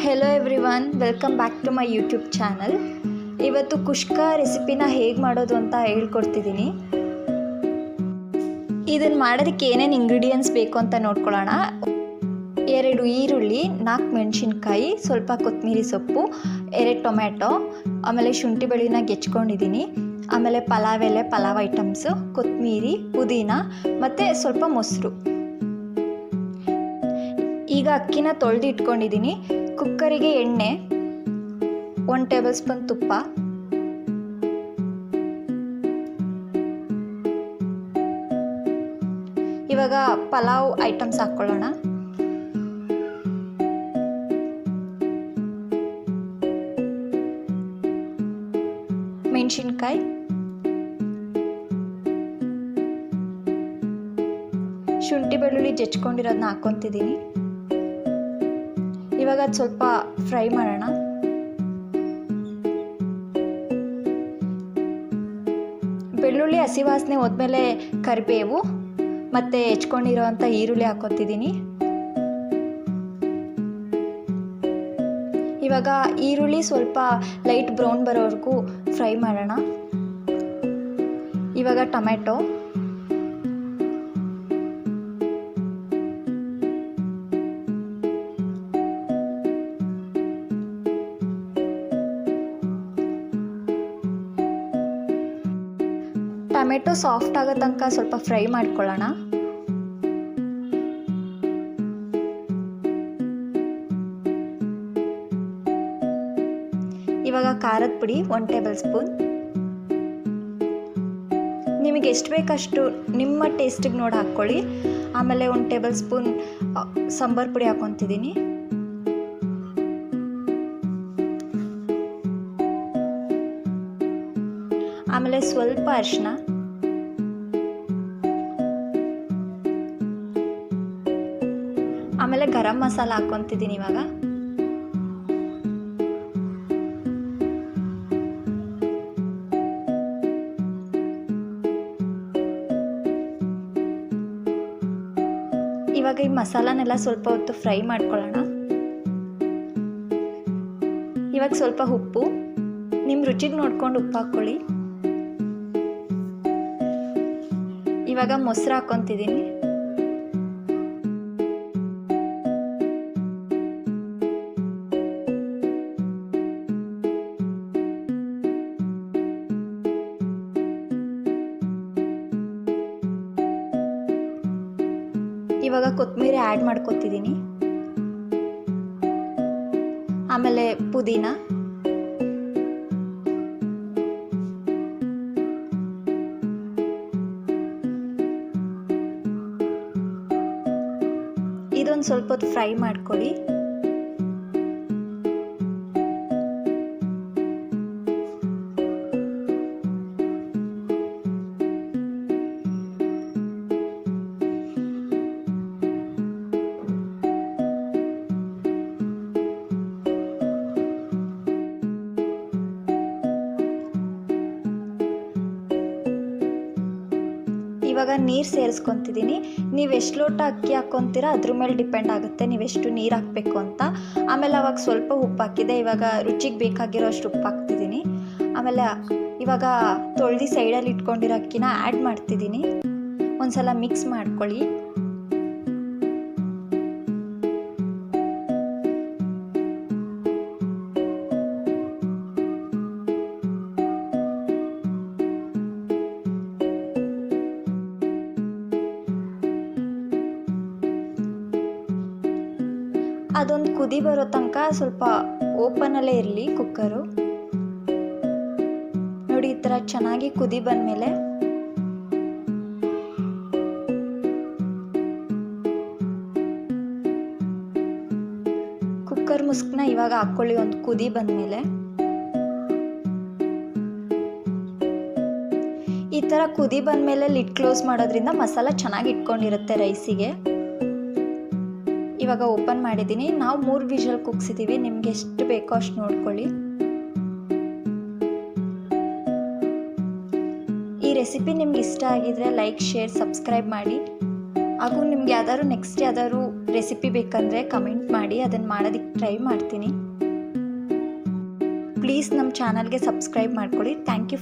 Hello everyone, welcome back to my YouTube channel. ಇವತ್ತು ಕುಷ್ಕ ರೆಸಿಪಿನ ಹೇಗೆ ಮಾಡೋದು ಅಂತ ಹೇಳ್ಕೊಡ್ತಿದ್ದೀನಿ. ಇದನ್ನು ಮಾಡೋದಕ್ಕೆ ಏನೇನು ಇಂಗ್ರೀಡಿಯೆಂಟ್ಸ್ ಬೇಕು ಅಂತ ನೋಡ್ಕೊಳ್ಳೋಣ. 2 ಈರುಳ್ಳಿ, 4 ಮೆಣಸಿನ್ಕಾಯಿ, ಸ್ವಲ್ಪ ಕೊತ್ತಂಬರಿ ಸೊಪ್ಪು, 2 ಟೊಮ್ಯಾಟೊ, ಆಮೇಲೆ ಶುಂಠಿ ಬೆಳ್ಳುಳ್ಳಿನ ಗೆಚ್ಕೊಂಡಿದ್ದೀನಿ, ಆಮೇಲೆ ಪಲಾವ್ ಎಲೆ, ಪಲಾವ್ ಐಟಮ್ಸು, ಕೊತ್ತಂಬರಿ, ಪುದೀನ ಮತ್ತು ಸ್ವಲ್ಪ ಮೊಸರು. ಈಗ ಅಕ್ಕಿನ ತೊಳೆದು ಇಟ್ಕೊಂಡಿದ್ದೀನಿ. ಕುಕ್ಕರಿಗೆ ಎಣ್ಣೆ, 1 ಟೇಬಲ್ ಸ್ಪೂನ್ ತುಪ್ಪ, ಇವಾಗ ಪಲಾವ್ ಐಟಮ್ಸ್ ಹಾಕ್ಕೊಳ್ಳೋಣ. ಮೆಣಸಿನ್ಕಾಯಿ, ಶುಂಠಿ ಬೆಳ್ಳುಳ್ಳಿ ಜಜ್ಕೊಂಡಿರೋದನ್ನ ಹಾಕ್ಕೊತಿದ್ದೀನಿ. ಇವಾಗ ಅದು ಸ್ವಲ್ಪ ಫ್ರೈ ಮಾಡೋಣ. ಬೆಳ್ಳುಳ್ಳಿ ಹಸಿ ವಾಸನೆ ಹೋದ್ಮೇಲೆ ಕರಿಬೇವು ಮತ್ತು ಹೆಚ್ಕೊಂಡಿರೋವಂಥ ಈರುಳ್ಳಿ ಹಾಕ್ಕೊತಿದ್ದೀನಿ. ಇವಾಗ ಈರುಳ್ಳಿ ಸ್ವಲ್ಪ ಲೈಟ್ ಬ್ರೌನ್ ಬರೋವರೆಗೂ ಫ್ರೈ ಮಾಡೋಣ. ಇವಾಗ ಟೊಮ್ಯಾಟೊ, ಟೊಮೆಟೊ ಸಾಫ್ಟ್ ಆಗೋ ತನಕ ಸ್ವಲ್ಪ ಫ್ರೈ ಮಾಡ್ಕೊಳ್ಳೋಣ. ಇವಾಗ ಖಾರದ ಪುಡಿ 1 ಟೇಬಲ್ ಸ್ಪೂನ್, ನಿಮಗೆ ಎಷ್ಟು ಬೇಕಷ್ಟು ನಿಮ್ಮ ಟೇಸ್ಟಿಗೆ ನೋಡಿ ಹಾಕ್ಕೊಳ್ಳಿ. ಆಮೇಲೆ 1 ಟೇಬಲ್ ಸ್ಪೂನ್ ಸಾಂಬಾರು ಪುಡಿ ಹಾಕ್ಕೊತಿದ್ದೀನಿ. ಆಮೇಲೆ ಸ್ವಲ್ಪ ಅರಿಶಿನ, ಆಮೇಲೆ ಗರಂ ಮಸಾಲ ಹಾಕ್ಕೊತಿದ್ದೀನಿ. ಇವಾಗ ಈ ಮಸಾಲನೆಲ್ಲ ಸ್ವಲ್ಪ ಹೊತ್ತು ಫ್ರೈ ಮಾಡ್ಕೊಳ್ಳೋಣ. ಇವಾಗ ಸ್ವಲ್ಪ ಉಪ್ಪು, ನಿಮ್ಮ ರುಚಿಗೆ ನೋಡ್ಕೊಂಡು ಉಪ್ಪು ಹಾಕ್ಕೊಳ್ಳಿ. ಇವಾಗ ಮೊಸರು ಹಾಕ್ಕೊತಿದ್ದೀನಿ. ಇವಾಗ ಕೊತ್ತಂಬರಿ ಆ್ಯಡ್ ಮಾಡ್ಕೊತಿದ್ದೀನಿ. ಆಮೇಲೆ ಪುದೀನ, ಇದೊಂದು ಸ್ವಲ್ಪ ಹೊತ್ತು ಫ್ರೈ ಮಾಡ್ಕೊಳ್ಳಿ. ಇವಾಗ ನೀರು ಸೇರಿಸ್ಕೊತಿದ್ದೀನಿ. ನೀವು ಎಷ್ಟು ಲೋಟ ಅಕ್ಕಿ ಹಾಕ್ಕೊತೀರಾ ಅದ್ರ ಮೇಲೆ ಡಿಪೆಂಡ್ ಆಗುತ್ತೆ ನೀವೆಷ್ಟು ನೀರು ಹಾಕಬೇಕು ಅಂತ. ಆಮೇಲೆ ಅವಾಗ ಸ್ವಲ್ಪ ಉಪ್ಪು ಹಾಕಿದೆ. ಇವಾಗ ರುಚಿಗೆ ಬೇಕಾಗಿರೋ ಅಷ್ಟು ಉಪ್ಪು ಹಾಕ್ತಿದ್ದೀನಿ. ಆಮೇಲೆ ಇವಾಗ ತೊಳೆದು ಸೈಡಲ್ಲಿ ಇಟ್ಕೊಂಡಿರೋ ಅಕ್ಕಿನ ಆ್ಯಡ್ ಮಾಡ್ತಿದ್ದೀನಿ. ಒಂದ್ಸಲ ಮಿಕ್ಸ್ ಮಾಡ್ಕೊಳ್ಳಿ. ಅದೊಂದು ಕುದಿ ಬರೋ ತನಕ ಸ್ವಲ್ಪ ಓಪನಲ್ಲೇ ಇರಲಿ ಕುಕ್ಕರು. ನೋಡಿ, ಈ ಥರ ಚೆನ್ನಾಗಿ ಕುದಿ ಬಂದಮೇಲೆ ಕುಕ್ಕರ್ ಮುಸ್ಕನ್ನ ಇವಾಗ ಹಾಕ್ಕೊಳ್ಳಿ. ಒಂದು ಕುದಿ ಬಂದಮೇಲೆ ಈ ಥರ ಕುದಿ ಬಂದಮೇಲೆ ಲಿಡ್ ಕ್ಲೋಸ್ ಮಾಡೋದ್ರಿಂದ ಮಸಾಲ ಚೆನ್ನಾಗಿ ಇಟ್ಕೊಂಡಿರುತ್ತೆ ರೈಸಿಗೆ. ಇವಾಗ ಓಪನ್ ಮಾಡಿದ್ದೀನಿ. ನಾವು 3 ವಿಷಲ್ ಕುಗ್ಸಿದ್ದೀವಿ. ನಿಮ್ಗೆ ಎಷ್ಟು ಬೇಕೋ ಅಷ್ಟು ನೋಡ್ಕೊಳ್ಳಿ. ಈ ರೆಸಿಪಿ ನಿಮ್ಗೆ ಇಷ್ಟ ಆಗಿದ್ರೆ ಲೈಕ್, ಶೇರ್, ಸಬ್ಸ್ಕ್ರೈಬ್ ಮಾಡಿ. ಹಾಗೂ ನಿಮ್ಗೆ ಯಾವ್ದಾದ್ರು ನೆಕ್ಸ್ಟ್ ಯಾವ್ದಾದ್ರು ರೆಸಿಪಿ ಬೇಕಂದರೆ ಕಮೆಂಟ್ ಮಾಡಿ, ಅದನ್ನು ಮಾಡೋದಕ್ಕೆ ಟ್ರೈ ಮಾಡ್ತೀನಿ. ಪ್ಲೀಸ್ ನಮ್ಮ ಚಾನಲ್ಗೆ ಸಬ್ಸ್ಕ್ರೈಬ್ ಮಾಡ್ಕೊಳ್ಳಿ. Thank you.